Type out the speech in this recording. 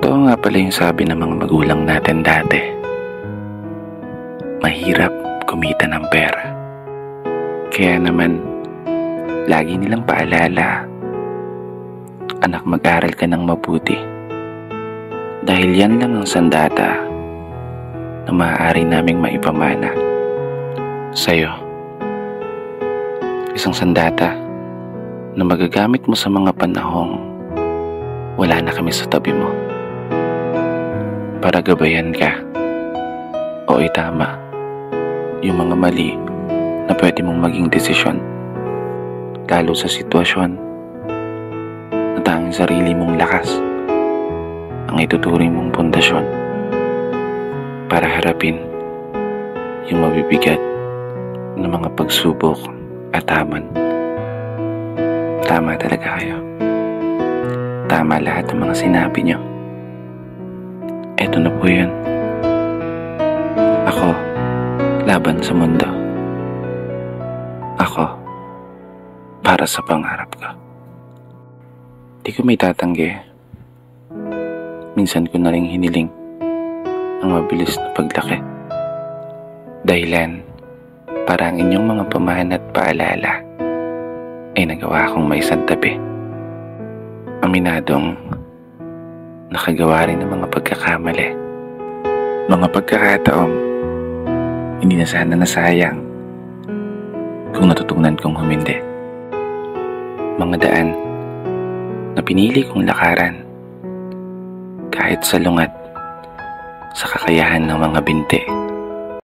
Totoo nga pala yung sabi ng mga magulang natin dati. Mahirap kumita ng pera. Kaya naman, lagi nilang paalala, anak, mag-aral ka ng mabuti. Dahil yan lang ang sandata na maaari naming maipamana sa'yo. Isang sandata na magagamit mo sa mga panahong wala na kami sa tabi mo. Para gabayan ka o itama yung mga mali na pwede mong maging desisyon, lalo sa sitwasyon na tanging sarili mong lakas ang ituturing mong pundasyon para harapin yung mabibigat na mga pagsubok at hamon. Tama talaga kayo. Tama lahat ng mga sinabi nyo. Eto na po yun. Ako, laban sa mundo. Ako, para sa pangarap ko. Di ko may tatanggi. Minsan ko na rin hiniling ang mabilis na paglaki. Dahilan para ang inyong mga pamana at paalala ay nagawa akong maisantabi. Aminadong nakagawa rin ng mga pagkakamali. Mga pagkakataong hindi na sana nasayang kung natutunan kong humindi. Mga daan na pinili kong lakaran kahit salungat sa kakayahan ng mga binti.